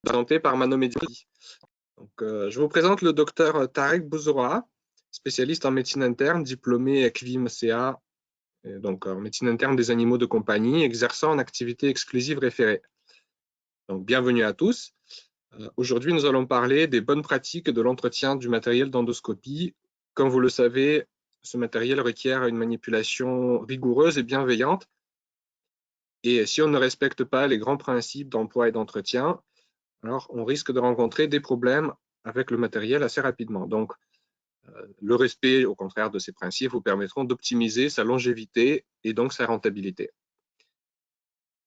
présenté par Manomédi. Donc, je vous présente le docteur Tarek Bouzoura, spécialiste en médecine interne, diplômé CVIM-CA, donc en médecine interne des animaux de compagnie, exerçant en activité exclusive référée. Donc, bienvenue à tous. Aujourd'hui, nous allons parler des bonnes pratiques de l'entretien du matériel d'endoscopie. Comme vous le savez, ce matériel requiert une manipulation rigoureuse et bienveillante. Et si on ne respecte pas les grands principes d'emploi et d'entretien, alors on risque de rencontrer des problèmes avec le matériel assez rapidement. Donc, le respect, au contraire, de ces principes vous permettront d'optimiser sa longévité et donc sa rentabilité.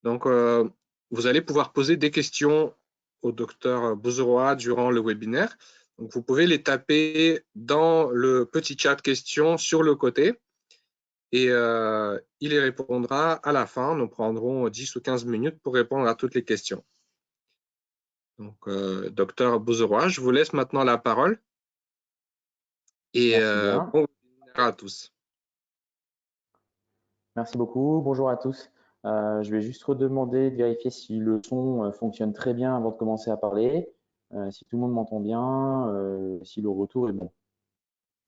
Donc, vous allez pouvoir poser des questions au docteur Bouzoura durant le webinaire. Donc, vous pouvez les taper dans le petit chat questions sur le côté et il y répondra à la fin. Nous prendrons 10 ou 15 minutes pour répondre à toutes les questions. Donc, docteur Bouzoura, je vous laisse maintenant la parole. Et bon webinaire à tous. Merci beaucoup. Bonjour à tous. Je vais juste redemander de vérifier si le son fonctionne très bien avant de commencer à parler, si tout le monde m'entend bien, si le retour est bon.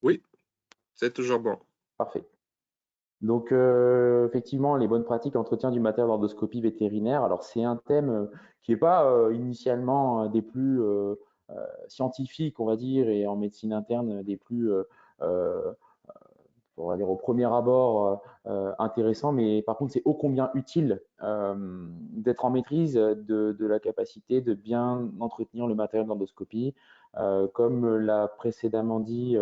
Oui, c'est toujours bon. Parfait. Donc, effectivement, les bonnes pratiques d'entretien du matériel d'endoscopie vétérinaire. Alors, c'est un thème qui n'est pas initialement des plus scientifiques, on va dire, et en médecine interne des plus on va dire au premier abord intéressant, mais par contre c'est ô combien utile d'être en maîtrise de la capacité de bien entretenir le matériel d'endoscopie. Comme l'a précédemment dit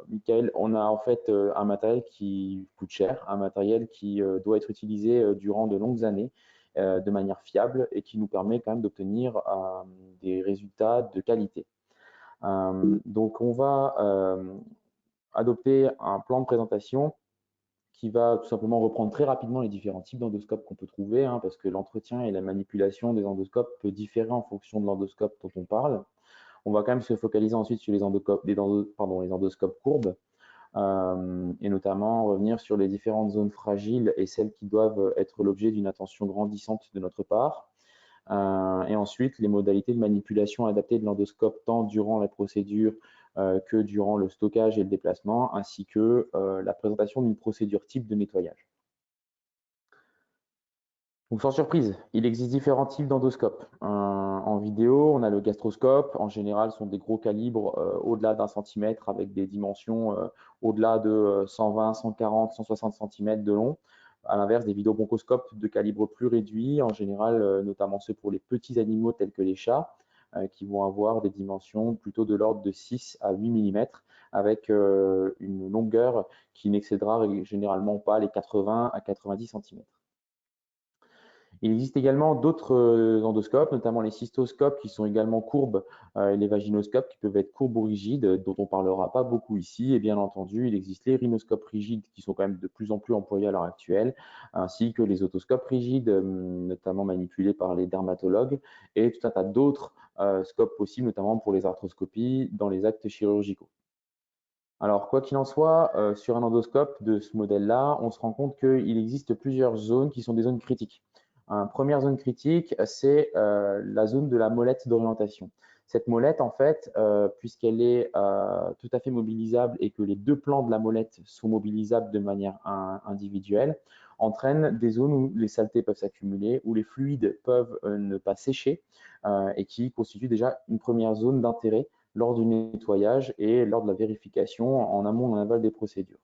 Michael, on a en fait un matériel qui coûte cher, un matériel qui doit être utilisé durant de longues années de manière fiable et qui nous permet quand même d'obtenir des résultats de qualité. Donc on va adopter un plan de présentation qui va tout simplement reprendre très rapidement les différents types d'endoscopes qu'on peut trouver, parce que l'entretien et la manipulation des endoscopes peut différer en fonction de l'endoscope dont on parle. On va quand même se focaliser ensuite sur les endoscopes, les endoscopes courbes, et notamment revenir sur les différentes zones fragiles et celles qui doivent être l'objet d'une attention grandissante de notre part. Et ensuite, les modalités de manipulation adaptées de l'endoscope tant durant la procédure que durant le stockage et le déplacement, ainsi que la présentation d'une procédure type de nettoyage. Donc sans surprise, il existe différents types d'endoscopes. En vidéo, on a le gastroscope. En général, ce sont des gros calibres au-delà d'1 centimètre avec des dimensions au-delà de 120, 140, 160 cm de long. À l'inverse, des vidéobronchoscopes de calibre plus réduit, en général, notamment ceux pour les petits animaux tels que les chats, qui vont avoir des dimensions plutôt de l'ordre de 6 à 8 mm, avec une longueur qui n'excédera généralement pas les 80 à 90 cm. Il existe également d'autres endoscopes, notamment les cystoscopes qui sont également courbes et les vaginoscopes qui peuvent être courbes ou rigides, dont on ne parlera pas beaucoup ici. Et bien entendu, il existe les rhinoscopes rigides qui sont quand même de plus en plus employés à l'heure actuelle, ainsi que les otoscopes rigides, notamment manipulés par les dermatologues, et tout un tas d'autres scopes possibles, notamment pour les arthroscopies dans les actes chirurgicaux. Alors, quoi qu'il en soit, sur un endoscope de ce modèle-là, on se rend compte qu'il existe plusieurs zones qui sont des zones critiques. Première zone critique, c'est la zone de la molette d'orientation. Cette molette, en fait, puisqu'elle est tout à fait mobilisable et que les deux plans de la molette sont mobilisables de manière individuelle, entraîne des zones où les saletés peuvent s'accumuler, où les fluides peuvent ne pas sécher et qui constituent déjà une première zone d'intérêt lors du nettoyage et lors de la vérification en amont et en aval des procédures.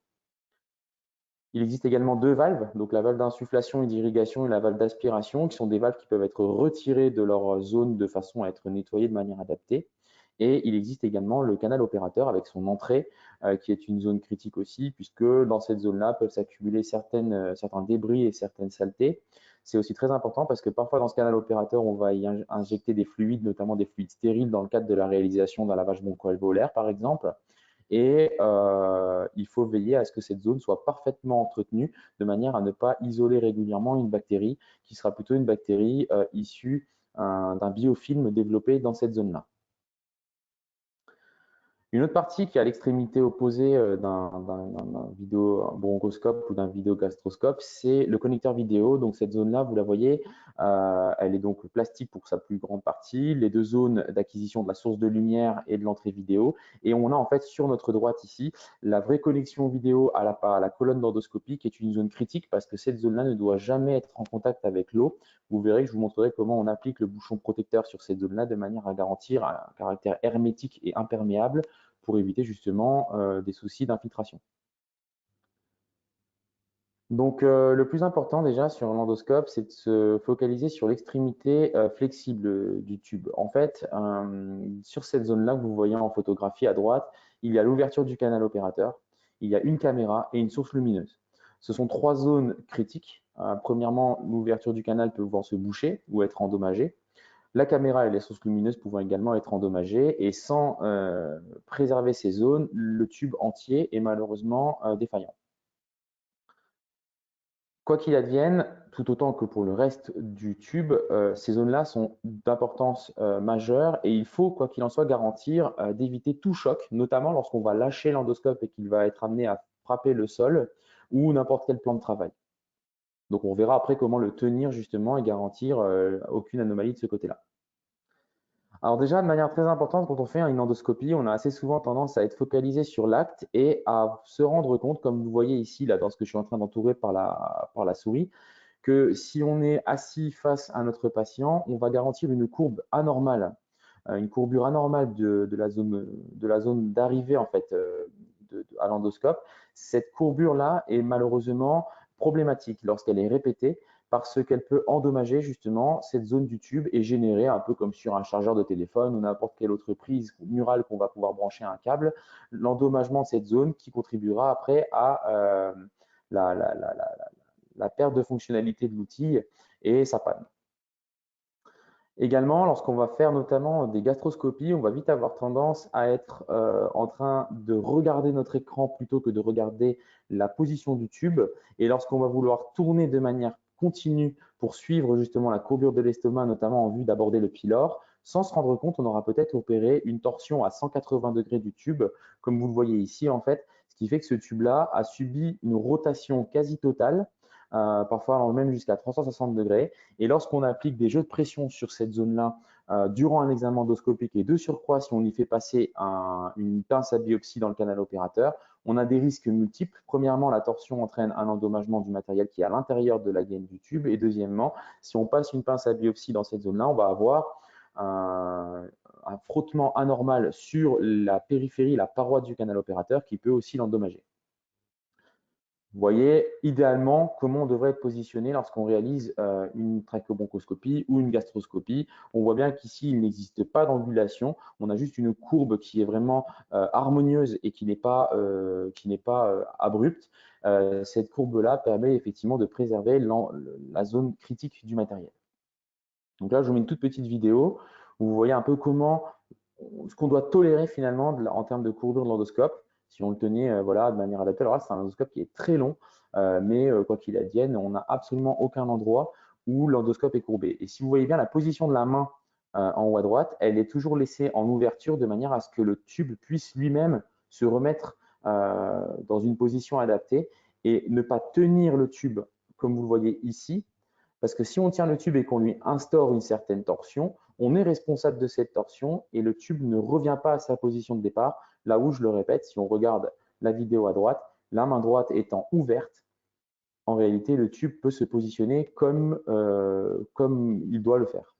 Il existe également deux valves, donc la valve d'insufflation et d'irrigation et la valve d'aspiration, qui sont des valves qui peuvent être retirées de leur zone de façon à être nettoyées de manière adaptée. Et il existe également le canal opérateur avec son entrée, qui est une zone critique aussi, puisque dans cette zone-là peuvent s'accumuler certains débris et certaines saletés. C'est aussi très important parce que parfois dans ce canal opérateur, on va y injecter des fluides, notamment des fluides stériles dans le cadre de la réalisation d'un lavage broncho-alvéolaire, par exemple. Et il faut veiller à ce que cette zone soit parfaitement entretenue de manière à ne pas isoler régulièrement une bactérie qui sera plutôt une bactérie issue d'un biofilm développé dans cette zone-là. Une autre partie qui est à l'extrémité opposée d'un vidéo-bronchoscope ou d'un vidéogastroscope, c'est le connecteur vidéo. Donc cette zone-là, vous la voyez, elle est donc plastique pour sa plus grande partie. Les deux zones d'acquisition de la source de lumière et de l'entrée vidéo. Et on a en fait sur notre droite ici la vraie connexion vidéo à la colonne d'endoscopie qui est une zone critique parce que cette zone-là ne doit jamais être en contact avec l'eau. Vous verrez que je vous montrerai comment on applique le bouchon protecteur sur cette zone-là de manière à garantir un caractère hermétique et imperméable pour éviter justement des soucis d'infiltration. Donc, le plus important déjà sur l'endoscope, c'est de se focaliser sur l'extrémité flexible du tube. En fait, sur cette zone-là que vous voyez en photographie à droite, il y a l'ouverture du canal opérateur, il y a une caméra et une source lumineuse. Ce sont trois zones critiques. Premièrement, l'ouverture du canal peut pouvoir se boucher ou être endommagée. La caméra et les sources lumineuses pouvant également être endommagées et sans préserver ces zones, le tube entier est malheureusement défaillant. Quoi qu'il advienne, tout autant que pour le reste du tube, ces zones-là sont d'importance majeure et il faut, quoi qu'il en soit, garantir d'éviter tout choc, notamment lorsqu'on va lâcher l'endoscope et qu'il va être amené à frapper le sol ou n'importe quel plan de travail. Donc on verra après comment le tenir justement et garantir aucune anomalie de ce côté-là. Alors déjà, de manière très importante, quand on fait une endoscopie, on a assez souvent tendance à être focalisé sur l'acte et à se rendre compte, comme vous voyez ici, là, dans ce que je suis en train d'entourer par la souris, que si on est assis face à notre patient, on va garantir une courbe anormale, une courbure anormale de la zone d'arrivée en fait à l'endoscope. Cette courbure-là est malheureusement problématique lorsqu'elle est répétée parce qu'elle peut endommager justement cette zone du tube et générer, un peu comme sur un chargeur de téléphone ou n'importe quelle autre prise murale qu'on va pouvoir brancher à un câble, l'endommagement de cette zone qui contribuera après à la perte de fonctionnalité de l'outil et sa panne. Également, lorsqu'on va faire notamment des gastroscopies, on va vite avoir tendance à être en train de regarder notre écran plutôt que de regarder la position du tube. Et lorsqu'on va vouloir tourner de manière continue pour suivre justement la courbure de l'estomac, notamment en vue d'aborder le pylore, sans se rendre compte, on aura peut-être opéré une torsion à 180 degrés du tube, comme vous le voyez ici en fait, ce qui fait que ce tube-là a subi une rotation quasi totale, parfois allant même jusqu'à 360 degrés. Et lorsqu'on applique des jeux de pression sur cette zone-là durant un examen endoscopique et de surcroît, si on y fait passer une pince à biopsie dans le canal opérateur, on a des risques multiples. Premièrement, la torsion entraîne un endommagement du matériel qui est à l'intérieur de la gaine du tube. Et deuxièmement, si on passe une pince à biopsie dans cette zone-là, on va avoir un frottement anormal sur la périphérie, la paroi du canal opérateur qui peut aussi l'endommager. Vous voyez idéalement comment on devrait être positionné lorsqu'on réalise une trachéobronchoscopie ou une gastroscopie. On voit bien qu'ici, il n'existe pas d'angulation. On a juste une courbe qui est vraiment harmonieuse et qui n'est pas abrupte. Cette courbe-là permet effectivement de préserver la zone critique du matériel. Donc là, je vous mets une toute petite vidéo où vous voyez un peu ce qu'on doit tolérer finalement en termes de courbure de l'endoscope si on le tenait voilà, de manière adaptée. Alors là, c'est un endoscope qui est très long, mais quoi qu'il advienne, on n'a absolument aucun endroit où l'endoscope est courbé. Et si vous voyez bien la position de la main en haut à droite, elle est toujours laissée en ouverture de manière à ce que le tube puisse lui-même se remettre dans une position adaptée et ne pas tenir le tube comme vous le voyez ici, parce que si on tient le tube et qu'on lui instaure une certaine torsion, on est responsable de cette torsion et le tube ne revient pas à sa position de départ. Là où, je le répète, si on regarde la vidéo à droite, la main droite étant ouverte, en réalité, le tube peut se positionner comme il doit le faire.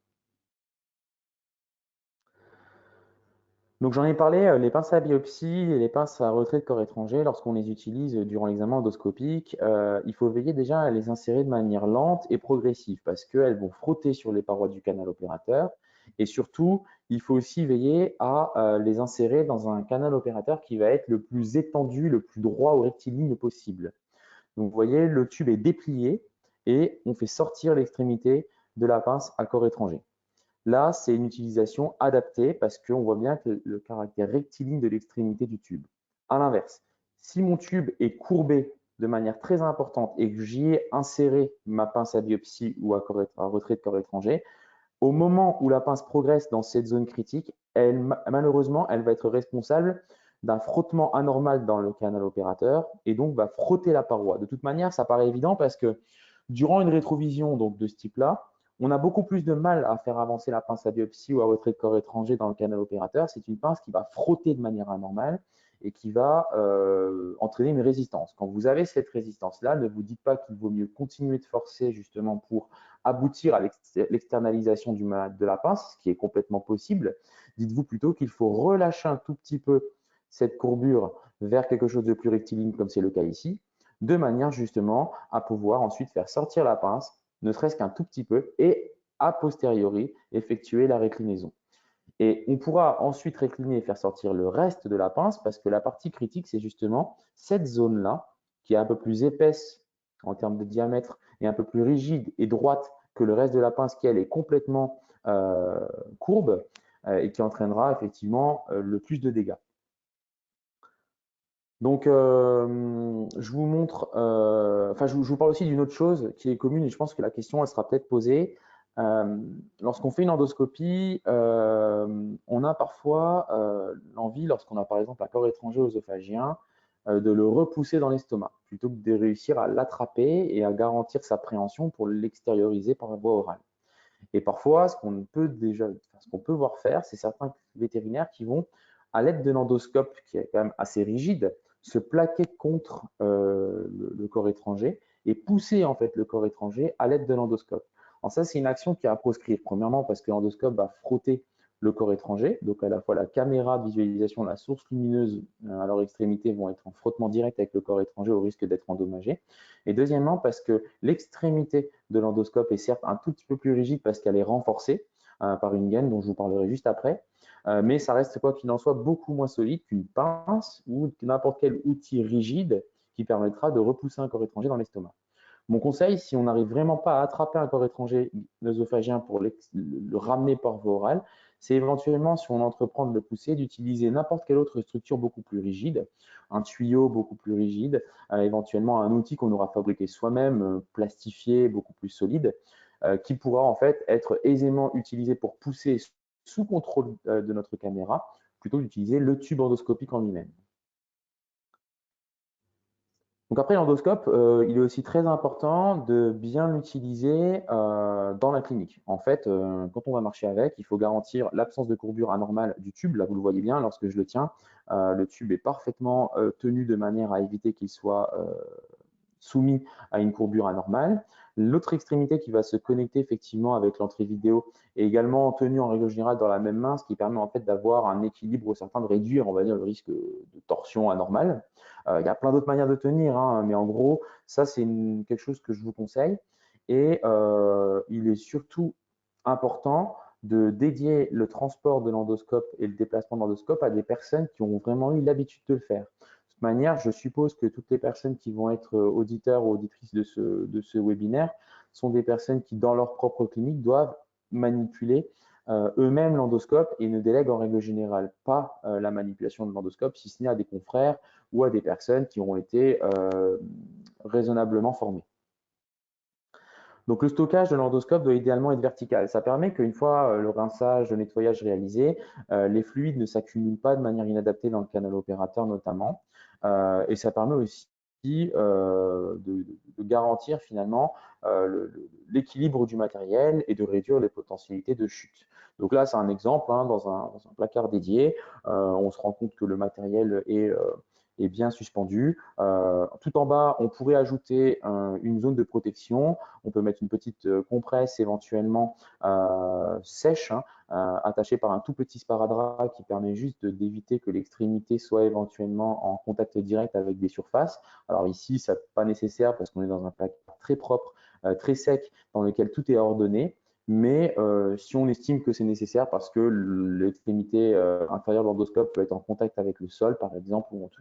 Donc j'en ai parlé, les pinces à biopsie et les pinces à retrait de corps étranger, lorsqu'on les utilise durant l'examen endoscopique, il faut veiller déjà à les insérer de manière lente et progressive parce qu'elles vont frotter sur les parois du canal opérateur. Et surtout, il faut aussi veiller à les insérer dans un canal opérateur qui va être le plus étendu, le plus droit ou rectiligne possible. Donc vous voyez, le tube est déplié et on fait sortir l'extrémité de la pince à corps étranger. Là, c'est une utilisation adaptée parce qu'on voit bien que le caractère rectiligne de l'extrémité du tube. À l'inverse, si mon tube est courbé de manière très importante et que j'y ai inséré ma pince à biopsie ou à retrait de corps étranger, Au moment où la pince progresse dans cette zone critique, malheureusement, elle va être responsable d'un frottement anormal dans le canal opérateur et donc va frotter la paroi. De toute manière, ça paraît évident parce que durant une rétrovision donc, de ce type-là, on a beaucoup plus de mal à faire avancer la pince à biopsie ou à retrait de corps étranger dans le canal opérateur. C'est une pince qui va frotter de manière anormale et qui va entraîner une résistance. Quand vous avez cette résistance-là, ne vous dites pas qu'il vaut mieux continuer de forcer justement pour aboutir à l'externalisation de la pince, ce qui est complètement possible. Dites-vous plutôt qu'il faut relâcher un tout petit peu cette courbure vers quelque chose de plus rectiligne, comme c'est le cas ici, de manière justement à pouvoir ensuite faire sortir la pince, ne serait-ce qu'un tout petit peu, et a posteriori effectuer la réclinaison. Et on pourra ensuite récliner et faire sortir le reste de la pince parce que la partie critique, c'est justement cette zone-là qui est un peu plus épaisse en termes de diamètre et un peu plus rigide et droite que le reste de la pince qui, elle, est complètement courbe et qui entraînera effectivement le plus de dégâts. Donc, je vous montre, je vous parle aussi d'une autre chose qui est commune et je pense que la question, elle sera peut-être posée. Lorsqu'on fait une endoscopie, on a parfois l'envie, lorsqu'on a par exemple un corps étranger œsophagien, de le repousser dans l'estomac, plutôt que de réussir à l'attraper et à garantir sa préhension pour l'extérioriser par la voie orale. Et parfois, ce qu'on peut voir faire, c'est certains vétérinaires qui vont, à l'aide de l'endoscope, qui est quand même assez rigide, se plaquer contre le corps étranger et pousser en fait le corps étranger à l'aide de l'endoscope. Alors ça, c'est une action qui est à proscrire. Premièrement, parce que l'endoscope va frotter le corps étranger, donc à la fois la caméra de visualisation, la source lumineuse à leur extrémité vont être en frottement direct avec le corps étranger au risque d'être endommagé. Et deuxièmement, parce que l'extrémité de l'endoscope est certes un tout petit peu plus rigide parce qu'elle est renforcée par une gaine dont je vous parlerai juste après, mais ça reste quoi qu'il en soit beaucoup moins solide qu'une pince ou n'importe quel outil rigide qui permettra de repousser un corps étranger dans l'estomac. Mon conseil, si on n'arrive vraiment pas à attraper un corps étranger œsophagien pour le ramener par voie orale, c'est éventuellement, si on entreprend de le pousser, d'utiliser n'importe quelle autre structure beaucoup plus rigide, un tuyau beaucoup plus rigide, éventuellement un outil qu'on aura fabriqué soi-même, plastifié, beaucoup plus solide, qui pourra en fait être aisément utilisé pour pousser sous contrôle de notre caméra, plutôt que d'utiliser le tube endoscopique en lui-même. Donc après l'endoscope, il est aussi très important de bien l'utiliser dans la clinique. En fait, quand on va marcher avec, il faut garantir l'absence de courbure anormale du tube. Là, vous le voyez bien lorsque je le tiens. Le tube est parfaitement tenu de manière à éviter qu'il soit soumis à une courbure anormale. L'autre extrémité qui va se connecter effectivement avec l'entrée vidéo est également tenue en règle générale dans la même main, ce qui permet en fait d'avoir un équilibre certain, de réduire, on va dire, le risque de torsion anormale. Il y a plein d'autres manières de tenir, hein, mais en gros, ça c'est quelque chose que je vous conseille. Et il est surtout important de dédier le transport de l'endoscope et le déplacement de l'endoscope à des personnes qui ont vraiment eu l'habitude de le faire. De toute manière, je suppose que toutes les personnes qui vont être auditeurs ou auditrices de ce webinaire sont des personnes qui, dans leur propre clinique, doivent manipuler eux-mêmes l'endoscope et ne délèguent en règle générale pas la manipulation de l'endoscope, si ce n'est à des confrères ou à des personnes qui ont été raisonnablement formées. Donc le stockage de l'endoscope doit idéalement être vertical. Ça permet qu'une fois le rinçage, le nettoyage réalisé, les fluides ne s'accumulent pas de manière inadaptée dans le canal opérateur notamment. Et ça permet aussi de garantir finalement l'équilibre du matériel et de réduire les potentialités de chute. Donc là, c'est un exemple hein, dans un placard dédié. On se rend compte que le matériel est bien suspendu. Tout en bas, on pourrait ajouter une zone de protection. On peut mettre une petite compresse éventuellement sèche, hein, attachée par un tout petit sparadrap qui permet juste d'éviter que l'extrémité soit éventuellement en contact direct avec des surfaces. Alors ici, ça n'est pas nécessaire parce qu'on est dans un placard très propre, très sec, dans lequel tout est ordonné. Mais si on estime que c'est nécessaire parce que l'extrémité inférieure de l'endoscope peut être en contact avec le sol, par exemple, ou en tout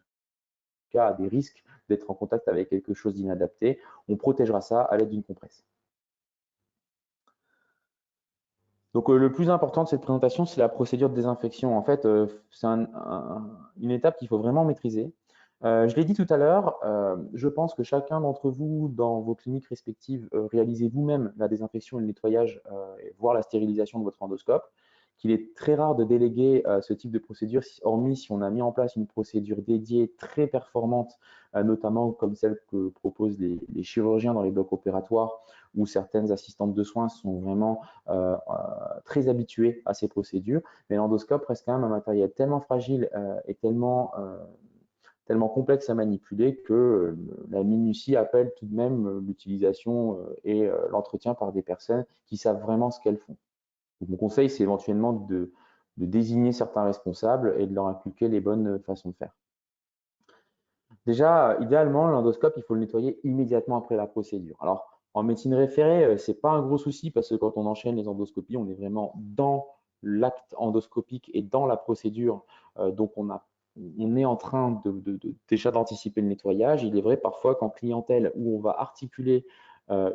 cas a des risques d'être en contact avec quelque chose d'inadapté, on protégera ça à l'aide d'une compresse. Donc le plus important de cette présentation, c'est la procédure de désinfection. En fait, c'est une étape qu'il faut vraiment maîtriser. Je l'ai dit tout à l'heure, je pense que chacun d'entre vous, dans vos cliniques respectives, réalisez vous-même la désinfection et le nettoyage, voire la stérilisation de votre endoscope, qu'il est très rare de déléguer ce type de procédure, hormis si on a mis en place une procédure dédiée très performante, notamment comme celle que proposent les chirurgiens dans les blocs opératoires, où certaines assistantes de soins sont vraiment très habituées à ces procédures. Mais l'endoscope reste quand même un matériel tellement fragile et tellement complexe à manipuler que la minutie appelle tout de même l'utilisation et l'entretien par des personnes qui savent vraiment ce qu'elles font. Donc, mon conseil, c'est éventuellement de désigner certains responsables et de leur inculquer les bonnes façons de faire. Déjà, idéalement, l'endoscope, il faut le nettoyer immédiatement après la procédure. Alors, en médecine référée, ce n'est pas un gros souci parce que quand on enchaîne les endoscopies, on est vraiment dans l'acte endoscopique et dans la procédure. Donc, on est en train déjà d'anticiper le nettoyage. Il est vrai parfois qu'en clientèle où on va articuler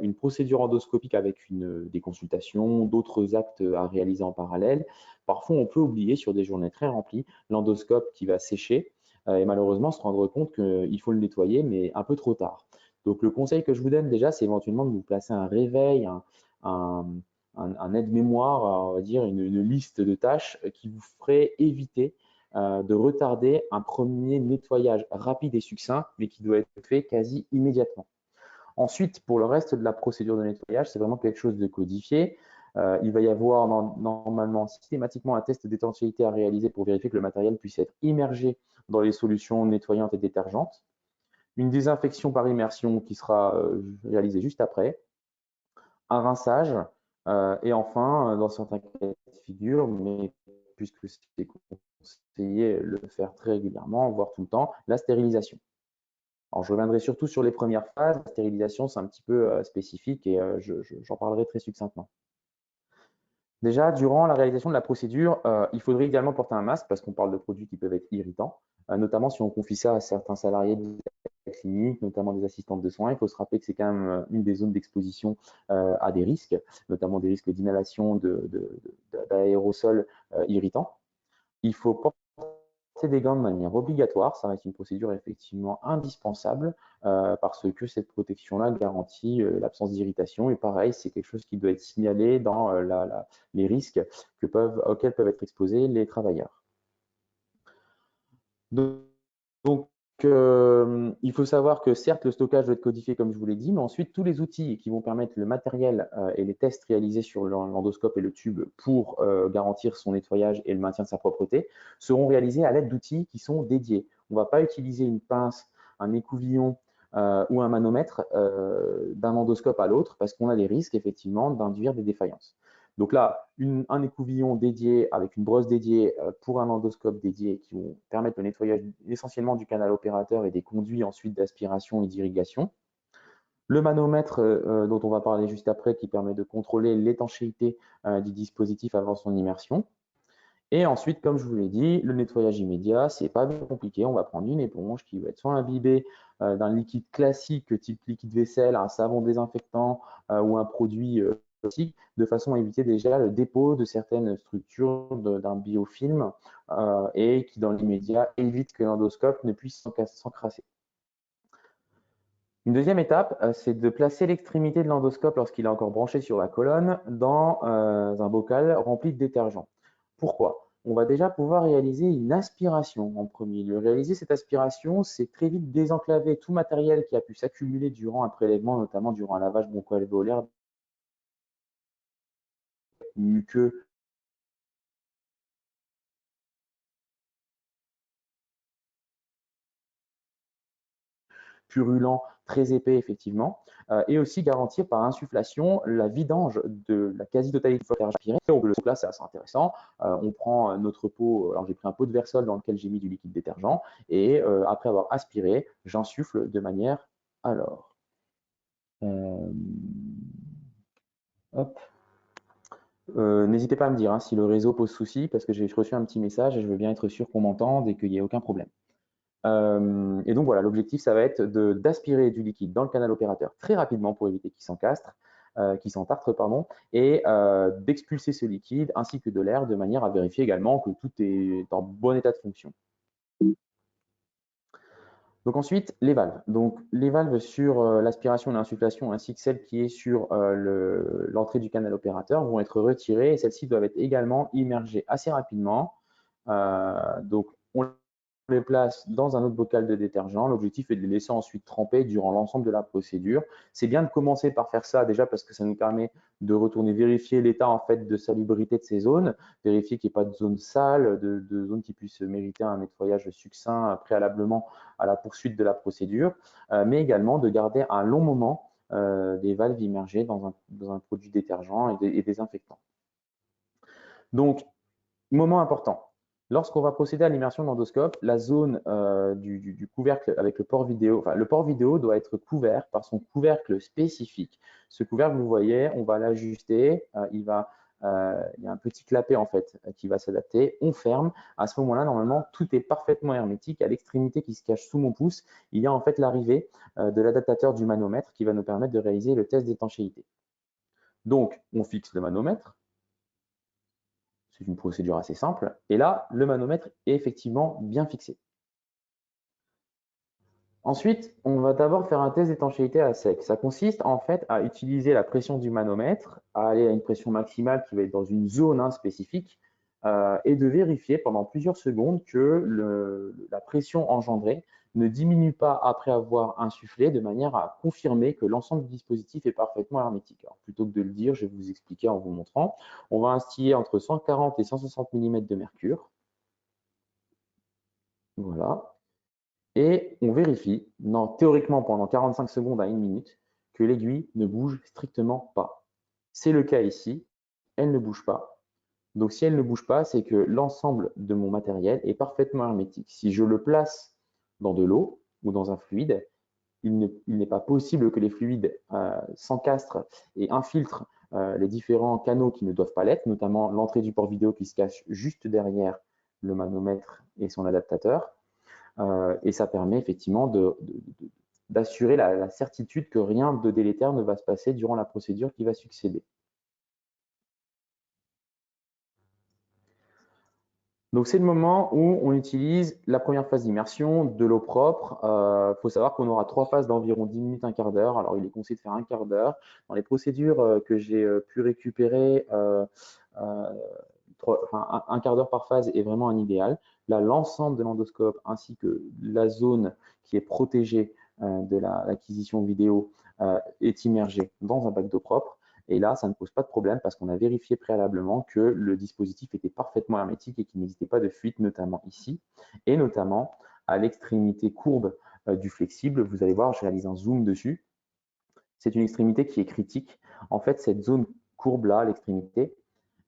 une procédure endoscopique avec des consultations, d'autres actes à réaliser en parallèle, parfois on peut oublier sur des journées très remplies l'endoscope qui va sécher et malheureusement se rendre compte qu'il faut le nettoyer, mais un peu trop tard. Donc le conseil que je vous donne déjà, c'est éventuellement de vous placer un réveil, un aide-mémoire, on va dire une liste de tâches qui vous ferait éviter de retarder un premier nettoyage rapide et succinct, mais qui doit être fait quasi immédiatement. Ensuite, pour le reste de la procédure de nettoyage, c'est vraiment quelque chose de codifié. Il va y avoir normalement systématiquement un test d'étanchéité à réaliser pour vérifier que le matériel puisse être immergé dans les solutions nettoyantes et détergentes. Une désinfection par immersion qui sera réalisée juste après. Un rinçage. Et enfin, dans certains cas de figure, mais puisque c'est conseillé de le faire très régulièrement, voire tout le temps, la stérilisation. Alors, je reviendrai surtout sur les premières phases. La stérilisation, c'est un petit peu spécifique et j'en parlerai très succinctement. Déjà, durant la réalisation de la procédure, il faudrait également porter un masque parce qu'on parle de produits qui peuvent être irritants, notamment si on confie ça à certains salariés de la clinique, notamment des assistantes de soins. Il faut se rappeler que c'est quand même une des zones d'exposition à des risques, notamment des risques d'inhalation d'aérosols irritants. Il faut porter des gants de manière obligatoire, ça reste une procédure effectivement indispensable parce que cette protection-là garantit l'absence d'irritation et pareil, c'est quelque chose qui doit être signalé dans les risques auxquels peuvent être exposés les travailleurs. Donc, il faut savoir que certes, le stockage doit être codifié comme je vous l'ai dit, mais ensuite, tous les outils qui vont permettre le matériel et les tests réalisés sur l'endoscope et le tube pour garantir son nettoyage et le maintien de sa propreté seront réalisés à l'aide d'outils qui sont dédiés. On ne va pas utiliser une pince, un écouvillon ou un manomètre d'un endoscope à l'autre parce qu'on a des risques effectivement d'induire des défaillances. Donc là, un écouvillon dédié avec une brosse dédiée pour un endoscope dédié qui vont permettre le nettoyage essentiellement du canal opérateur et des conduits ensuite d'aspiration et d'irrigation. Le manomètre dont on va parler juste après qui permet de contrôler l'étanchéité du dispositif avant son immersion. Et ensuite, comme je vous l'ai dit, le nettoyage immédiat, c'est pas bien compliqué. On va prendre une éponge qui va être soit imbibée d'un liquide classique type liquide vaisselle, un savon désinfectant ou un produit classique, de façon à éviter déjà le dépôt de certaines structures d'un biofilm et qui, dans l'immédiat, évite que l'endoscope ne puisse s'encrasser. Une deuxième étape, c'est de placer l'extrémité de l'endoscope lorsqu'il est encore branché sur la colonne dans un bocal rempli de détergent. Pourquoi? On va déjà pouvoir réaliser une aspiration en premier lieu. Réaliser cette aspiration, c'est très vite désenclaver tout matériel qui a pu s'accumuler durant un prélèvement, notamment durant un lavage broncho-alvéolaire muqueux. Purulent, très épais effectivement, et aussi garantir par insufflation la vidange de la quasi-totalité du flux aspiré. Donc là, c'est assez intéressant. On prend notre pot, alors j'ai pris un pot de Versol dans lequel j'ai mis du liquide détergent, et après avoir aspiré, j'insuffle de manière, alors, hop. N'hésitez pas à me dire si le réseau pose souci, parce que j'ai reçu un petit message et je veux bien être sûr qu'on m'entende et qu'il n'y ait aucun problème. Et donc voilà, l'objectif, ça va être d'aspirer du liquide dans le canal opérateur très rapidement pour éviter qu'il s'entartre, pardon, et d'expulser ce liquide ainsi que de l'air de manière à vérifier également que tout est en bon état de fonction. Donc ensuite, les valves. Donc les valves sur l'aspiration et l'insufflation ainsi que celles qui est sur l'entrée du canal opérateur vont être retirées et celles-ci doivent être également immergées assez rapidement. Donc on les place dans un autre bocal de détergent. L'objectif est de les laisser ensuite tremper durant l'ensemble de la procédure. C'est bien de commencer par faire ça déjà parce que ça nous permet de retourner vérifier l'état en fait de salubrité de ces zones, vérifier qu'il n'y ait pas de zones sales, de zones qui puissent mériter un nettoyage succinct préalablement à la poursuite de la procédure, mais également de garder un long moment des valves immergées dans un produit détergent et désinfectant. Donc, moment important. Lorsqu'on va procéder à l'immersion de l'endoscope, la zone du couvercle avec le port vidéo, enfin, le port vidéo doit être couvert par son couvercle spécifique. Ce couvercle, vous voyez, on va l'ajuster, il y a un petit clapet en fait qui va s'adapter, on ferme. À ce moment-là, normalement, tout est parfaitement hermétique. À l'extrémité qui se cache sous mon pouce, il y a en fait l'arrivée de l'adaptateur du manomètre qui va nous permettre de réaliser le test d'étanchéité. Donc, on fixe le manomètre. C'est une procédure assez simple. Et là, le manomètre est effectivement bien fixé. Ensuite, on va d'abord faire un test d'étanchéité à sec. Ça consiste en fait à utiliser la pression du manomètre, à aller à une pression maximale qui va être dans une zone spécifique et de vérifier pendant plusieurs secondes que la pression engendrée ne diminue pas après avoir insufflé de manière à confirmer que l'ensemble du dispositif est parfaitement hermétique. Alors, plutôt que de le dire, je vais vous expliquer en vous montrant. On va instiller entre 140 et 160 mm de mercure. Voilà. Et on vérifie, théoriquement pendant 45 secondes à 1 minute, que l'aiguille ne bouge strictement pas. C'est le cas ici, elle ne bouge pas. Donc si elle ne bouge pas, c'est que l'ensemble de mon matériel est parfaitement hermétique. Si je le place dans de l'eau ou dans un fluide, il n'est pas possible que les fluides s'encastrent et infiltrent les différents canaux qui ne doivent pas l'être, notamment l'entrée du port vidéo qui se cache juste derrière le manomètre et son adaptateur. Et ça permet effectivement d'assurer la certitude que rien de délétère ne va se passer durant la procédure qui va succéder. Donc c'est le moment où on utilise la première phase d'immersion, de l'eau propre. Il faut savoir qu'on aura 3 phases d'environ 10 minutes, un quart d'heure. Alors il est conseillé de faire un quart d'heure. Dans les procédures que j'ai pu récupérer, un quart d'heure par phase est vraiment un idéal. Là, l'ensemble de l'endoscope ainsi que la zone qui est protégée de l'acquisition vidéo est immergée dans un bac d'eau propre. Et là, ça ne pose pas de problème parce qu'on a vérifié préalablement que le dispositif était parfaitement hermétique et qu'il n'existait pas de fuite, notamment ici, et notamment à l'extrémité courbe du flexible. Vous allez voir, je réalise un zoom dessus. C'est une extrémité qui est critique. En fait, cette zone courbe-là, à l'extrémité,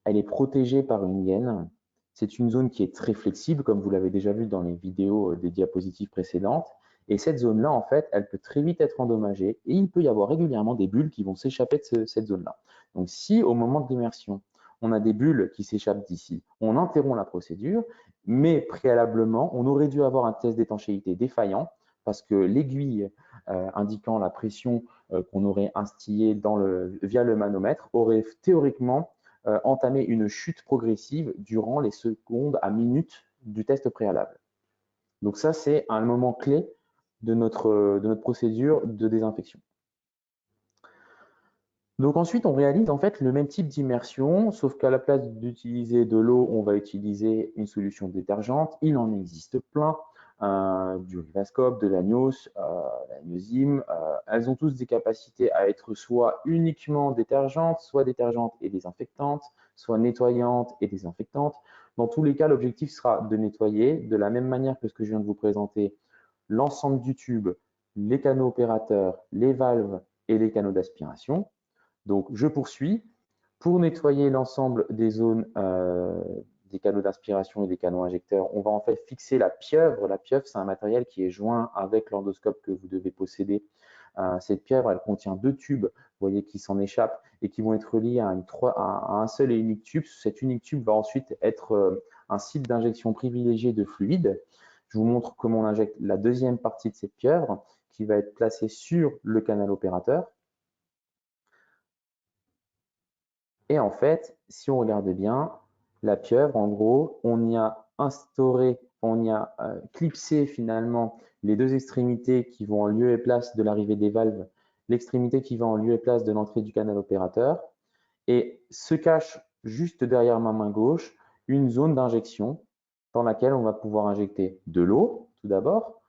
elle est protégée par une gaine. C'est une zone qui est très flexible, comme vous l'avez déjà vu dans les vidéos des diapositives précédentes. Et cette zone-là, en fait, elle peut très vite être endommagée et il peut y avoir régulièrement des bulles qui vont s'échapper de cette zone-là. Donc, si au moment de l'immersion, on a des bulles qui s'échappent d'ici, on interrompt la procédure, mais préalablement, on aurait dû avoir un test d'étanchéité défaillant parce que l'aiguille indiquant la pression qu'on aurait instillée via le manomètre aurait théoriquement entamé une chute progressive durant les secondes à minutes du test préalable. Donc ça, c'est un moment clé de notre procédure de désinfection. Donc ensuite, on réalise en fait le même type d'immersion, sauf qu'à la place d'utiliser de l'eau, on va utiliser une solution détergente. Il en existe plein, du Rivascope, de l'Anios, l'Aniosym. Elles ont tous des capacités à être soit uniquement détergentes, soit détergentes et désinfectantes, soit nettoyantes et désinfectantes. Dans tous les cas, l'objectif sera de nettoyer de la même manière que ce que je viens de vous présenter l'ensemble du tube, les canaux opérateurs, les valves et les canaux d'aspiration. Donc, je poursuis. Pour nettoyer l'ensemble des zones des canaux d'inspiration et des canaux injecteurs, on va en fait fixer la pieuvre. La pieuvre, c'est un matériel qui est joint avec l'endoscope que vous devez posséder. Cette pieuvre, elle contient 2 tubes, vous voyez, qui s'en échappent et qui vont être reliés à un seul et unique tube. Cet unique tube va ensuite être un site d'injection privilégié de fluide. Je vous montre comment on injecte la deuxième partie de cette pieuvre qui va être placée sur le canal opérateur. Et en fait, si on regarde bien, la pieuvre, en gros, on y a instauré, on y a clipsé finalement les deux extrémités qui vont en lieu et place de l'arrivée des valves, l'extrémité qui va en lieu et place de l'entrée du canal opérateur, et se cache juste derrière ma main gauche une zone d'injection dans laquelle on va pouvoir injecter de l'eau tout d'abord,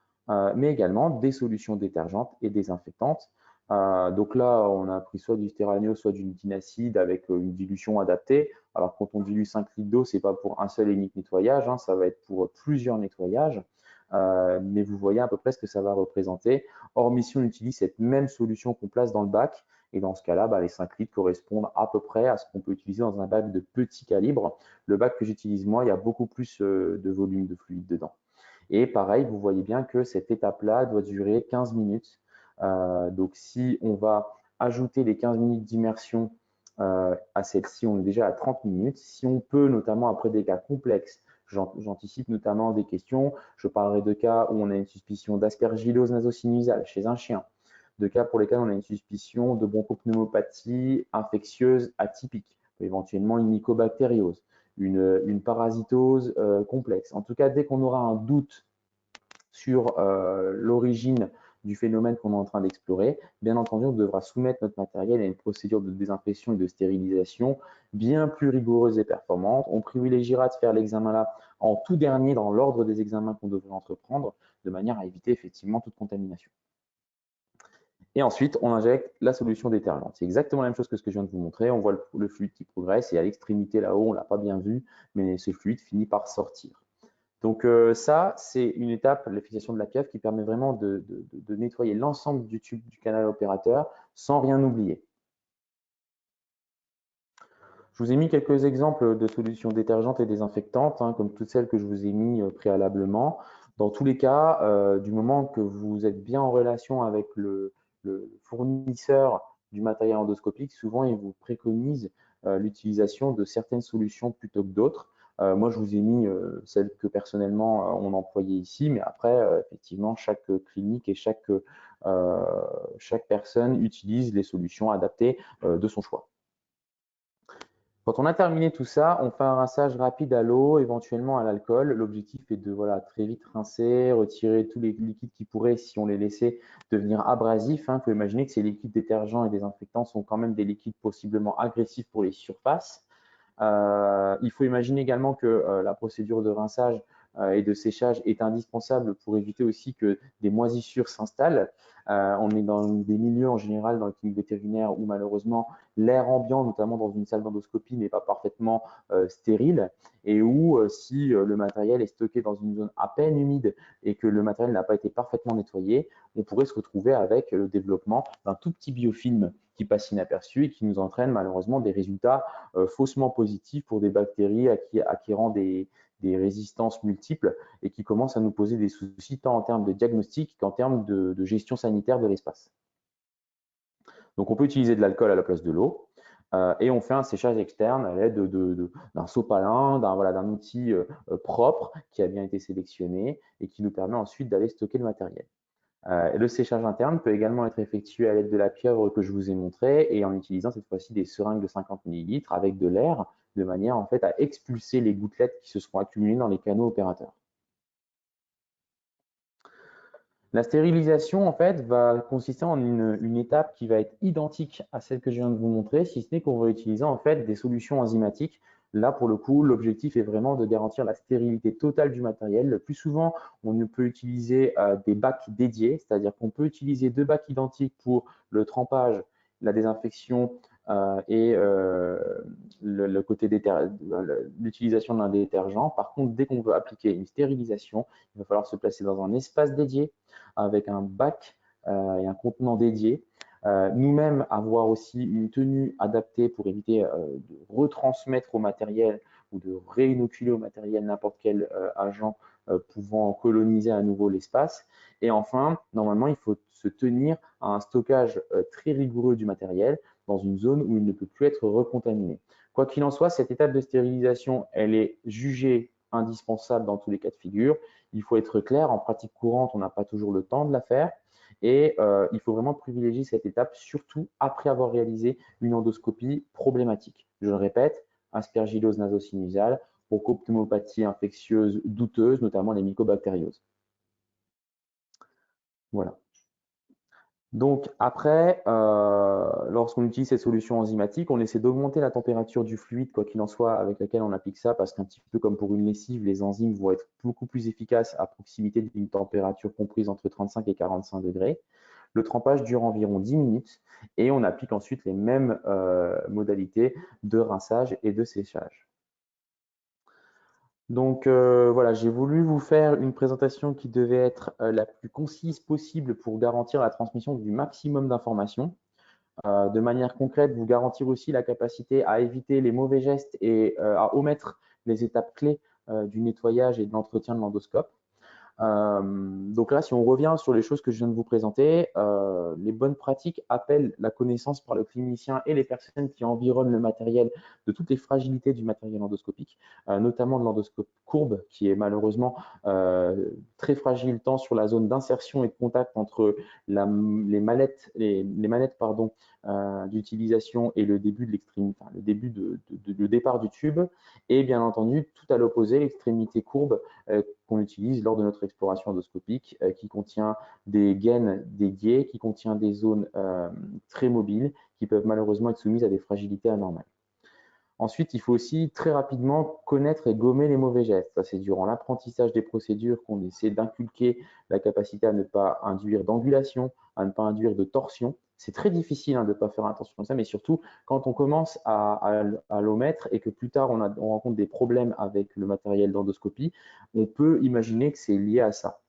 mais également des solutions détergentes et désinfectantes. Donc là, on a pris soit du stéranio, soit du nitinacide avec une dilution adaptée. Alors quand on dilue 5 litres d'eau, ce n'est pas pour un seul et unique nettoyage, hein, ça va être pour plusieurs nettoyages. Mais vous voyez à peu près ce que ça va représenter. Hormis si on utilise cette même solution qu'on place dans le bac, et dans ce cas-là, les 5 litres correspondent à peu près à ce qu'on peut utiliser dans un bac de petit calibre. Le bac que j'utilise moi, il y a beaucoup plus de volume de fluide dedans. Et pareil, vous voyez bien que cette étape-là doit durer 15 minutes. Donc si on va ajouter les 15 minutes d'immersion à celle-ci, on est déjà à 30 minutes. Si on peut, notamment après des cas complexes, j'anticipe notamment des questions, je parlerai de cas où on a une suspicion d'aspergillose nasosinusale chez un chien, de cas pour lesquels on a une suspicion de bronchopneumopathie infectieuse atypique, éventuellement une mycobactériose, une parasitose complexe. En tout cas, dès qu'on aura un doute sur l'origine du phénomène qu'on est en train d'explorer, bien entendu, on devra soumettre notre matériel à une procédure de désinfection et de stérilisation bien plus rigoureuse et performante. On privilégiera de faire l'examen là en tout dernier dans l'ordre des examens qu'on devrait entreprendre, de manière à éviter effectivement toute contamination. Et ensuite, on injecte la solution détergente. C'est exactement la même chose que ce que je viens de vous montrer. On voit le fluide qui progresse et à l'extrémité là-haut, on ne l'a pas bien vu, mais ce fluide finit par sortir. Donc ça, c'est une étape, la fixation de la pieuvre, qui permet vraiment de nettoyer l'ensemble du tube du canal opérateur sans rien oublier. Je vous ai mis quelques exemples de solutions détergentes et désinfectantes, hein, comme toutes celles que je vous ai mis préalablement. Dans tous les cas, du moment que vous êtes bien en relation avec le fournisseur du matériel endoscopique, souvent il vous préconise l'utilisation de certaines solutions plutôt que d'autres. Moi, je vous ai mis celles que personnellement on employait ici, mais après, effectivement, chaque clinique et chaque personne utilise les solutions adaptées de son choix. Quand on a terminé tout ça, on fait un rinçage rapide à l'eau, éventuellement à l'alcool. L'objectif est de très vite rincer, retirer tous les liquides qui pourraient, si on les laissait, devenir abrasifs. Il faut imaginer que ces liquides détergents et désinfectants sont quand même des liquides possiblement agressifs pour les surfaces. Il faut imaginer également que la procédure de rinçage et de séchage est indispensable pour éviter aussi que des moisissures s'installent. On est dans des milieux en général dans les cliniques vétérinaires où malheureusement l'air ambiant, notamment dans une salle d'endoscopie, n'est pas parfaitement stérile et où si le matériel est stocké dans une zone à peine humide et que le matériel n'a pas été parfaitement nettoyé, on pourrait se retrouver avec le développement d'un tout petit biofilm qui passe inaperçu et qui nous entraîne malheureusement des résultats faussement positifs pour des bactéries acquérant des résistances multiples et qui commencent à nous poser des soucis tant en termes de diagnostic qu'en termes de gestion sanitaire de l'espace. Donc, on peut utiliser de l'alcool à la place de l'eau et on fait un séchage externe à l'aide d'un sopalin, d'un outil propre qui a bien été sélectionné et qui nous permet ensuite d'aller stocker le matériel. Le séchage interne peut également être effectué à l'aide de la pieuvre que je vous ai montré et en utilisant cette fois-ci des seringues de 50 ml avec de l'air de manière en fait à expulser les gouttelettes qui se seront accumulées dans les canaux opérateurs. La stérilisation en fait va consister en une étape qui va être identique à celle que je viens de vous montrer, si ce n'est qu'on va utiliser en fait des solutions enzymatiques. Là, pour le coup, l'objectif est vraiment de garantir la stérilité totale du matériel. Le plus souvent, on ne peut utiliser des bacs dédiés, c'est-à-dire qu'on peut utiliser 2 bacs identiques pour le trempage, la désinfection et le côté l'utilisation d'un détergent. Par contre, dès qu'on veut appliquer une stérilisation, il va falloir se placer dans un espace dédié avec un bac et un contenant dédié. Nous-mêmes avoir aussi une tenue adaptée pour éviter de retransmettre au matériel ou de réinoculer au matériel n'importe quel agent pouvant coloniser à nouveau l'espace. Et enfin, normalement, il faut se tenir à un stockage très rigoureux du matériel dans une zone où il ne peut plus être recontaminé. Quoi qu'il en soit, cette étape de stérilisation, elle est jugée indispensable dans tous les cas de figure. Il faut être clair, en pratique courante, on n'a pas toujours le temps de la faire. Et il faut vraiment privilégier cette étape, surtout après avoir réalisé une endoscopie problématique. Je le répète, aspergillose nasosinusale pour coptomopathie infectieuse douteuse, notamment les mycobactérioses. Voilà. Donc après, lorsqu'on utilise cette solution enzymatique, on essaie d'augmenter la température du fluide, quoi qu'il en soit, avec laquelle on applique ça, parce qu'un petit peu comme pour une lessive, les enzymes vont être beaucoup plus efficaces à proximité d'une température comprise entre 35 et 45 degrés. Le trempage dure environ 10 minutes et on applique ensuite les mêmes modalités de rinçage et de séchage. Donc voilà, j'ai voulu vous faire une présentation qui devait être la plus concise possible pour garantir la transmission du maximum d'informations. De manière concrète, vous garantir aussi la capacité à éviter les mauvais gestes et à omettre les étapes clés du nettoyage et de l'entretien de l'endoscope. Donc là, si on revient sur les choses que je viens de vous présenter, les bonnes pratiques appellent la connaissance par le clinicien et les personnes qui environnent le matériel de toutes les fragilités du matériel endoscopique, notamment de l'endoscope courbe, qui est malheureusement très fragile tant sur la zone d'insertion et de contact entre les manettes d'utilisation et le début de l'extrémité, enfin, le début de départ du tube, et bien entendu tout à l'opposé, l'extrémité courbe qu'on utilise lors de notre exploration endoscopique, qui contient des gaines dédiées, qui contient des zones très mobiles, qui peuvent malheureusement être soumises à des fragilités anormales. Ensuite, il faut aussi très rapidement connaître et gommer les mauvais gestes. Ça, c'est durant l'apprentissage des procédures qu'on essaie d'inculquer la capacité à ne pas induire d'angulation, à ne pas induire de torsion. C'est très difficile de ne pas faire attention à ça, mais surtout quand on commence à l'omettre et que plus tard on rencontre des problèmes avec le matériel d'endoscopie, on peut imaginer que c'est lié à ça.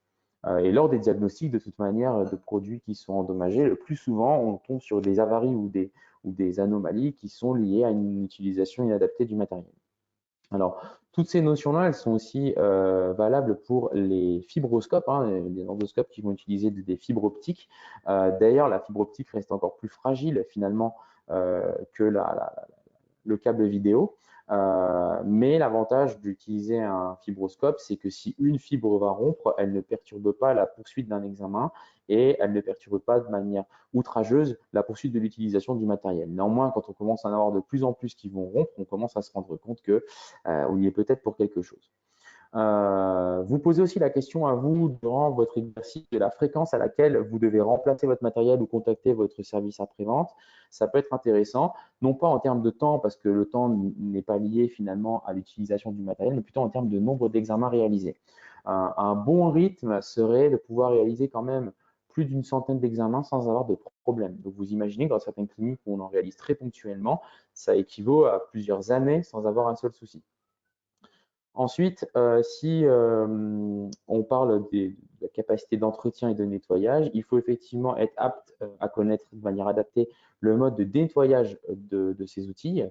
Et lors des diagnostics, de toute manière, de produits qui sont endommagés, le plus souvent, on tombe sur des avaries ou des anomalies qui sont liées à une utilisation inadaptée du matériel. Alors, toutes ces notions-là, elles sont aussi valables pour les fibroscopes, les endoscopes qui vont utiliser des fibres optiques. D'ailleurs, la fibre optique reste encore plus fragile finalement que le câble vidéo. Mais l'avantage d'utiliser un fibroscope, c'est que si une fibre va rompre, elle ne perturbe pas la poursuite d'un examen et elle ne perturbe pas de manière outrageuse la poursuite de l'utilisation du matériel. Néanmoins, quand on commence à en avoir de plus en plus qui vont rompre, on commence à se rendre compte qu'on y est peut-être pour quelque chose. Vous posez aussi la question à vous durant votre exercice de la fréquence à laquelle vous devez remplacer votre matériel ou contacter votre service après-vente. Ça peut être intéressant, non pas en termes de temps, parce que le temps n'est pas lié finalement à l'utilisation du matériel, mais plutôt en termes de nombre d'examens réalisés. Un bon rythme serait de pouvoir réaliser quand même plus d'une centaine d'examens sans avoir de problème. Donc vous imaginez que dans certaines cliniques où on en réalise très ponctuellement, ça équivaut à plusieurs années sans avoir un seul souci. Ensuite, si on parle de la capacité d'entretien et de nettoyage, il faut effectivement être apte à connaître de manière adaptée le mode de nettoyage de ces outils.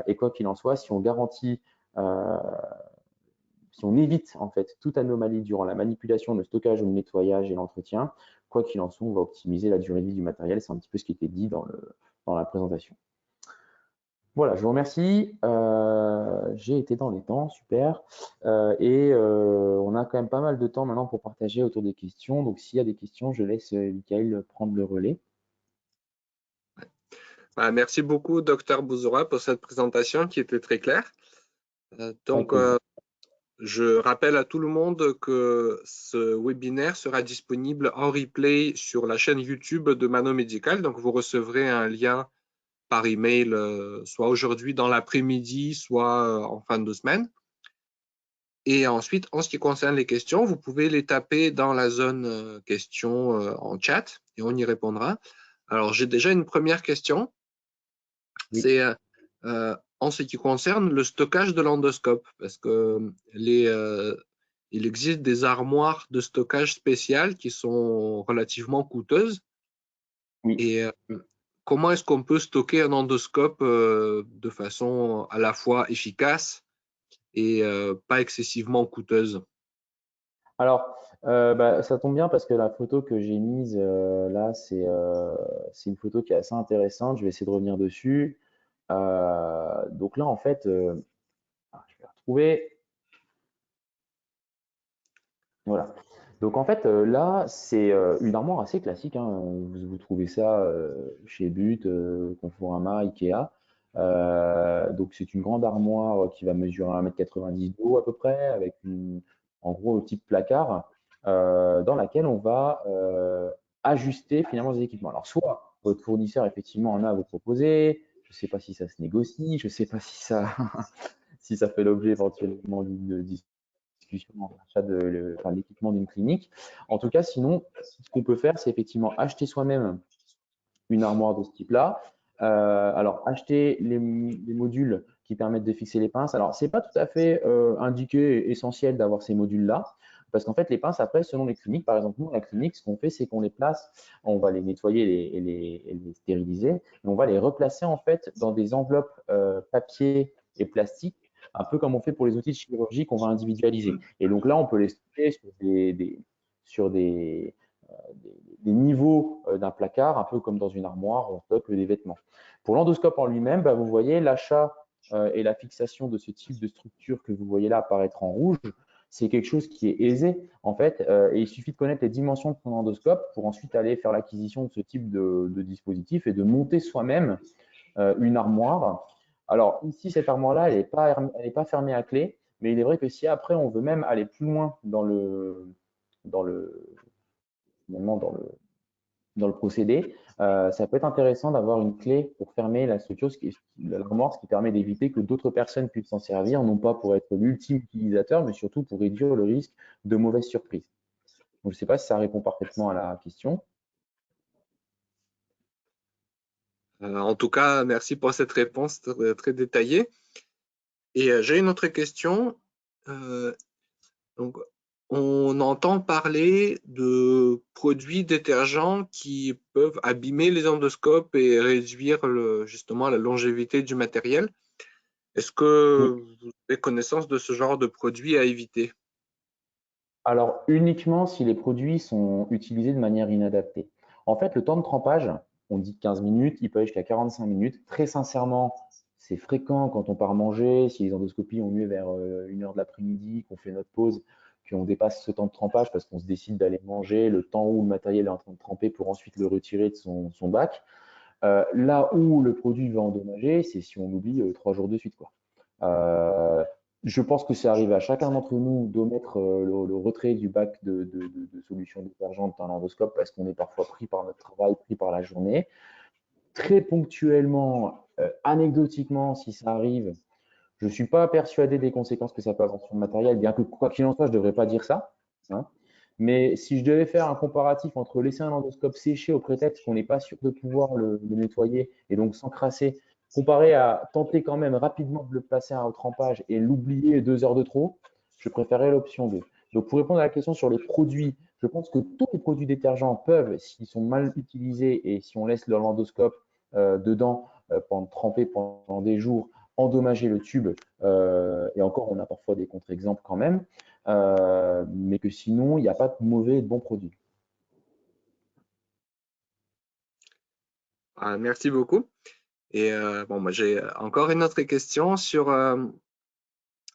Et quoi qu'il en soit, si on garantit, si on évite en fait toute anomalie durant la manipulation, le stockage, le nettoyage et l'entretien, quoi qu'il en soit, on va optimiser la durée de vie du matériel. C'est un petit peu ce qui était dit dans la présentation. Voilà, je vous remercie. J'ai été dans les temps, super. On a quand même pas mal de temps maintenant pour partager autour des questions. Donc, s'il y a des questions, je laisse Michael prendre le relais. Merci beaucoup, Dr Bouzora, pour cette présentation qui était très claire. Je rappelle à tout le monde que ce webinaire sera disponible en replay sur la chaîne YouTube de Mano Médical. Donc, vous recevrez un lien par email, soit aujourd'hui dans l'après-midi, soit en fin de semaine. Et ensuite, en ce qui concerne les questions, vous pouvez les taper dans la zone questions en chat et on y répondra. Alors, j'ai déjà une première question. Oui. C'est en ce qui concerne le stockage de l'endoscope, parce que il existe des armoires de stockage spéciales qui sont relativement coûteuses. Oui. Et comment est-ce qu'on peut stocker un endoscope de façon à la fois efficace et pas excessivement coûteuse? Alors, ça tombe bien parce que la photo que j'ai mise là, c'est une photo qui est assez intéressante. Je vais essayer de revenir dessus. Donc là, en fait, je vais retrouver. Voilà. Donc en fait, là, c'est une armoire assez classique. Vous trouvez ça chez But, Conforama, Ikea. Donc, c'est une grande armoire qui va mesurer 1,90 m de haut à peu près, avec en gros, type placard, dans laquelle on va ajuster finalement les équipements. Alors, soit votre fournisseur, effectivement, en a à vous proposer, je ne sais pas si ça se négocie, je ne sais pas si ça, si ça fait l'objet éventuellement d'une discussion en achat de l'équipement d'une clinique. En tout cas, sinon, ce qu'on peut faire, c'est effectivement acheter soi-même une armoire de ce type-là. Alors, acheter les modules qui permettent de fixer les pinces. Alors, ce n'est pas tout à fait indiqué, essentiel d'avoir ces modules-là, parce qu'en fait, les pinces, après, selon les cliniques, par exemple, nous, la clinique, ce qu'on fait, c'est qu'on les place, on va les nettoyer et les stériliser, et on va les replacer, en fait, dans des enveloppes papier et plastique, un peu comme on fait pour les outils de chirurgie qu'on va individualiser. Et donc là, on peut les stocker sur des niveaux d'un placard, un peu comme dans une armoire où on stocke des vêtements. Pour l'endoscope en lui-même, vous voyez l'achat et la fixation de ce type de structure que vous voyez là apparaître en rouge, c'est quelque chose qui est aisé en fait, et il suffit de connaître les dimensions de son endoscope pour ensuite aller faire l'acquisition de ce type de dispositif et de monter soi-même une armoire. Alors ici, cette armoire-là, elle n'est pas fermée à clé, mais il est vrai que si après on veut même aller plus loin dans le, finalement, dans le procédé, ça peut être intéressant d'avoir une clé pour fermer la structure, l'armoire, ce qui permet d'éviter que d'autres personnes puissent s'en servir, non pas pour être l'ultime utilisateur, mais surtout pour réduire le risque de mauvaises surprises. Donc, je ne sais pas si ça répond parfaitement à la question. En tout cas, merci pour cette réponse très détaillée. Et j'ai une autre question. Donc, on entend parler de produits détergents qui peuvent abîmer les endoscopes et réduire justement la longévité du matériel. Est-ce que Oui. vous avez connaissance de ce genre de produits à éviter? Alors, uniquement si les produits sont utilisés de manière inadaptée. En fait, le temps de trempage, on dit 15 minutes, il peut aller jusqu'à 45 minutes. Très sincèrement, c'est fréquent quand on part manger, si les endoscopies ont lieu vers 1 h de l'après-midi, qu'on fait notre pause, qu'on dépasse ce temps de trempage parce qu'on se décide d'aller manger, le temps où le matériel est en train de tremper pour ensuite le retirer de son bac. Là où le produit va endommager, c'est si on oublie 3 jours de suite, quoi. Euh, je pense que c'est arrivé à chacun d'entre nous d'omettre le retrait du bac de solution détergente dans l'endoscope parce qu'on est parfois pris par notre travail, pris par la journée. Très ponctuellement, anecdotiquement, si ça arrive, je ne suis pas persuadé des conséquences que ça peut avoir sur le matériel, bien que quoi qu'il en soit, je ne devrais pas dire ça, hein. Mais si je devais faire un comparatif entre laisser un endoscope sécher au prétexte qu'on n'est pas sûr de pouvoir le nettoyer et donc s'encrasser, comparé à tenter quand même rapidement de le placer au trempage et l'oublier 2 heures de trop, je préférerais l'option 2. Donc pour répondre à la question sur les produits, je pense que tous les produits détergents peuvent, s'ils sont mal utilisés et si on laisse l'endoscope dedans tremper pendant des jours, endommager le tube, et encore, on a parfois des contre-exemples quand même, mais que sinon, il n'y a pas de mauvais et de bons produits. Merci beaucoup. Et bon, moi, j'ai encore une autre question sur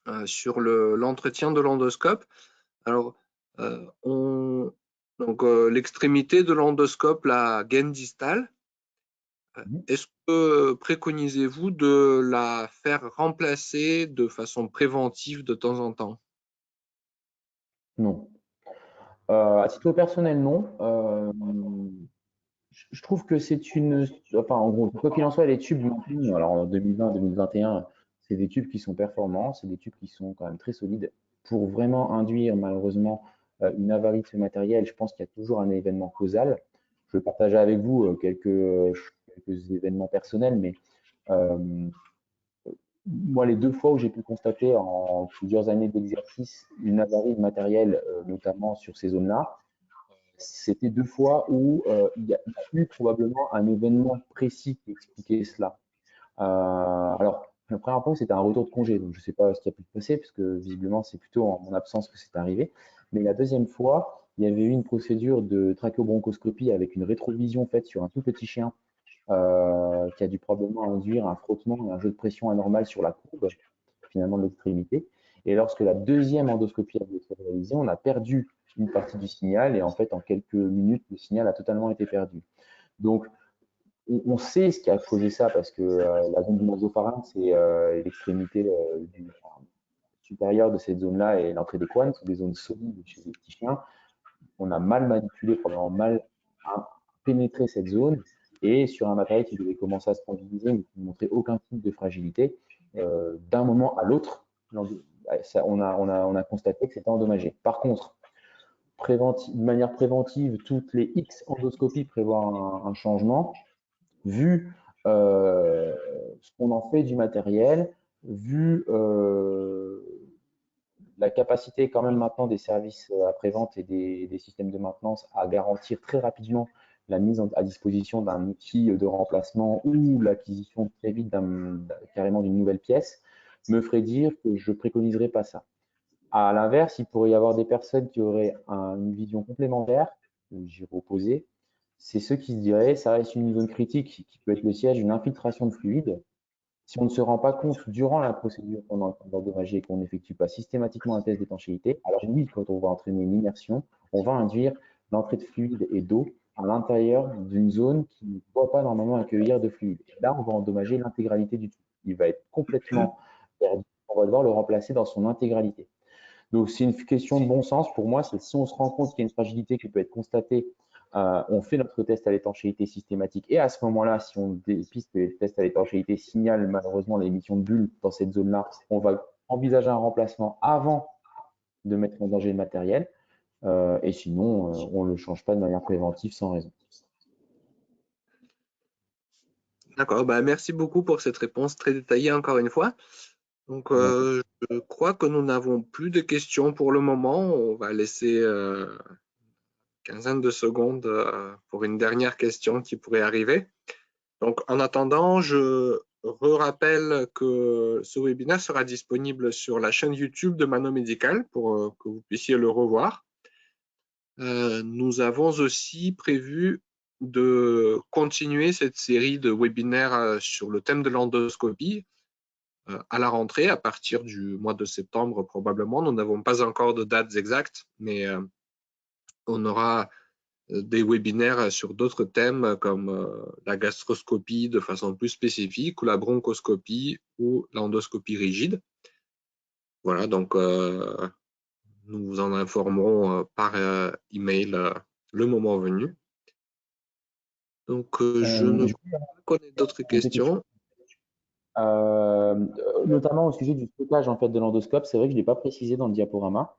l'entretien de l'endoscope. Alors, donc l'extrémité de l'endoscope, la gaine distale, est-ce que préconisez-vous de la faire remplacer de façon préventive de temps en temps? Non. À titre personnel, non. Je trouve que c'est une. Enfin, en gros, quoi qu'il en soit, les tubes maintenant, alors en 2020, 2021, c'est des tubes qui sont performants, c'est des tubes qui sont quand même très solides. Pour vraiment induire, malheureusement, une avarie de ce matériel, je pense qu'il y a toujours un événement causal. Je vais partager avec vous quelques événements personnels, mais euh, moi, les 2 fois où j'ai pu constater en plusieurs années d'exercice une avarie de matériel, notamment sur ces zones-là, c'était 2 fois où il y a eu probablement un événement précis qui expliquait cela. Alors, la première fois, c'était un retour de congé, donc je ne sais pas ce qui a pu se passer, puisque visiblement, c'est plutôt en mon absence que c'est arrivé. Mais la deuxième fois, il y avait eu une procédure de trachéobronchoscopie avec une rétrovision faite sur un tout petit chien qui a dû probablement induire un frottement et un jeu de pression anormal sur la courbe, finalement, de l'extrémité. Et lorsque la deuxième endoscopie a été réalisée, on a perdu une partie du signal et en fait, en quelques minutes, le signal a totalement été perdu. Donc, on sait ce qui a causé ça parce que la zone du nasopharynx, c'est l'extrémité supérieure de cette zone-là et l'entrée des couennes, sont des zones solides chez les petits chiens. On a mal manipulé, probablement mal pénétré cette zone, et sur un matériel qui devait commencer à se fragiliser, mais qui ne montrait aucun type de fragilité, d'un moment à l'autre, on a constaté que c'était endommagé. Par contre, de manière préventive, toutes les X endoscopies prévoient un changement, vu ce qu'on en fait du matériel, vu la capacité quand même maintenant des services après-vente et des systèmes de maintenance à garantir très rapidement la mise à disposition d'un outil de remplacement ou l'acquisition très vite carrément d'une nouvelle pièce, me ferait dire que je préconiserais pas ça. À l'inverse, il pourrait y avoir des personnes qui auraient une vision complémentaire, ou j'y opposé, c'est ceux qui se diraient ça reste une zone critique qui peut être le siège d'une infiltration de fluide. Si on ne se rend pas compte durant la procédure qu'on est en train d'endommager et qu'on n'effectue pas systématiquement un test d'étanchéité, alors oui, quand on va entraîner une immersion, on va induire l'entrée de fluide et d'eau à l'intérieur d'une zone qui ne doit pas normalement accueillir de fluide. Et là, on va endommager l'intégralité du tout. Il va être complètement perdu. On va devoir le remplacer dans son intégralité. Donc, c'est une question de bon sens pour moi. C'est si on se rend compte qu'il y a une fragilité qui peut être constatée, on fait notre test à l'étanchéité systématique. Et à ce moment-là, si on dépiste que les tests à l'étanchéité signalent malheureusement l'émission de bulles dans cette zone-là, on va envisager un remplacement avant de mettre en danger le matériel. Et sinon, on ne le change pas de manière préventive sans raison. D'accord, bah, merci beaucoup pour cette réponse très détaillée encore une fois. Donc, je crois que nous n'avons plus de questions pour le moment. On va laisser une quinzaine de secondes pour une dernière question qui pourrait arriver. Donc, en attendant, je rappelle que ce webinaire sera disponible sur la chaîne YouTube de Mano Médical pour que vous puissiez le revoir. Nous avons aussi prévu de continuer cette série de webinaires sur le thème de l'endoscopie à la rentrée, à partir du mois de septembre probablement. Nous n'avons pas encore de dates exactes, mais on aura des webinaires sur d'autres thèmes comme la gastroscopie de façon plus spécifique, ou la bronchoscopie ou l'endoscopie rigide. Voilà, donc nous vous en informerons par email le moment venu. Donc, je ne connais d'autres questions. Notamment au sujet du stockage en fait de l'endoscope, c'est vrai que je ne l'ai pas précisé dans le diaporama.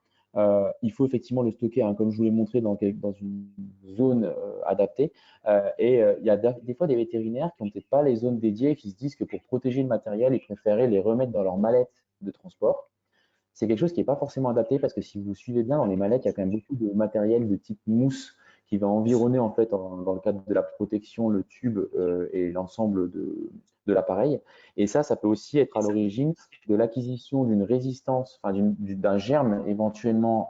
Il faut effectivement le stocker, hein, comme je vous l'ai montré, dans une zone adaptée. Il y a des fois des vétérinaires qui n'ont peut-être pas les zones dédiées et qui se disent que pour protéger le matériel, ils préféraient les remettre dans leur mallette de transport. C'est quelque chose qui n'est pas forcément adapté parce que si vous suivez bien dans les mallettes, il y a quand même beaucoup de matériel de type mousse qui va environner en fait dans le cadre de la protection le tube et l'ensemble de l'appareil. Et ça peut aussi être à l'origine de l'acquisition d'une résistance, enfin d'un germe éventuellement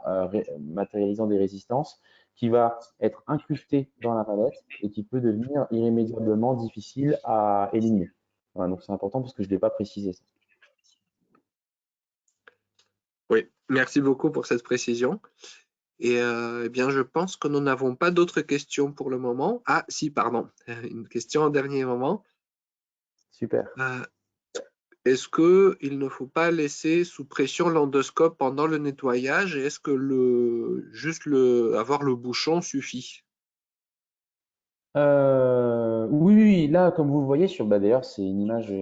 matérialisant des résistances qui va être incrusté dans la mallette et qui peut devenir irrémédiablement difficile à éliminer. Voilà, donc c'est important parce que je ne l'ai pas précisé ça. Oui, merci beaucoup pour cette précision. Et eh bien, je pense que nous n'avons pas d'autres questions pour le moment. Ah, si, pardon, une question au dernier moment. Super. Est-ce qu'il ne faut pas laisser sous pression l'endoscope pendant le nettoyage et est-ce que juste avoir le bouchon suffit? Oui, là, comme vous le voyez d'ailleurs, c'est une image,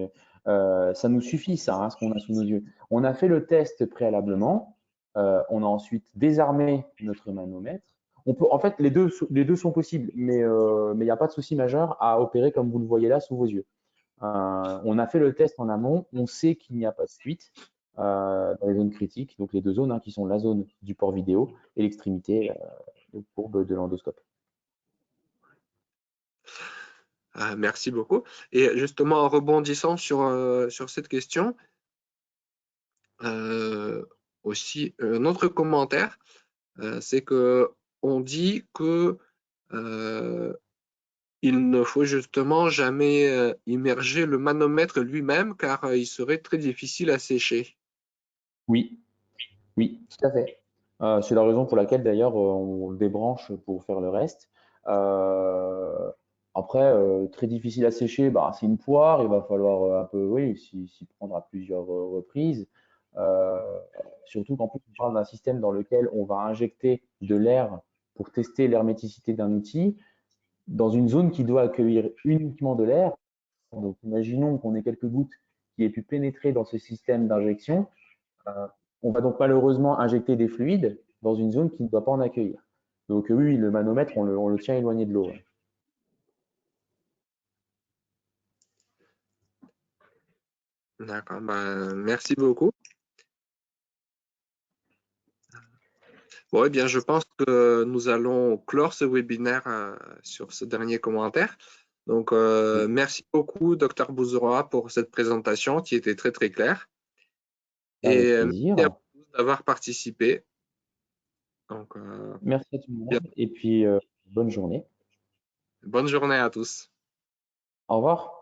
ça nous suffit, ça, hein, ce qu'on a sous nos yeux. On a fait le test préalablement, on a ensuite désarmé notre manomètre. En fait, les deux sont possibles, mais il n'y a pas de souci majeur à opérer comme vous le voyez là sous vos yeux. On a fait le test en amont, on sait qu'il n'y a pas de fuite dans les zones critiques, donc les deux zones hein, qui sont la zone du port vidéo et l'extrémité courbe de l'endoscope. Merci beaucoup. Et justement, en rebondissant sur cette question, aussi un autre commentaire, c'est qu'on dit que il ne faut justement jamais immerger le manomètre lui-même car il serait très difficile à sécher. Oui, oui, tout à fait. C'est la raison pour laquelle d'ailleurs on le débranche pour faire le reste. Après, très difficile à sécher, bah, c'est une poire, il va falloir un peu, oui, s'y prendre à plusieurs reprises. Euh, Surtout qu'en plus, on parle d'un système dans lequel on va injecter de l'air pour tester l'herméticité d'un outil dans une zone qui doit accueillir uniquement de l'air. Donc, imaginons qu'on ait quelques gouttes qui aient pu pénétrer dans ce système d'injection. Euh, on va donc malheureusement injecter des fluides dans une zone qui ne doit pas en accueillir. Donc, oui, le manomètre, on le tient éloigné de l'eau. Ouais. D'accord, ben, merci beaucoup. Bon, eh bien, je pense que nous allons clore ce webinaire sur ce dernier commentaire. Donc, merci beaucoup, Dr Bouzouroa, pour cette présentation qui était très, très claire. Avec Et merci à plaisir. vous tous d'avoir participé. Donc, Merci à tout le bien, monde et puis bonne journée. bonne journée à tous. Au revoir.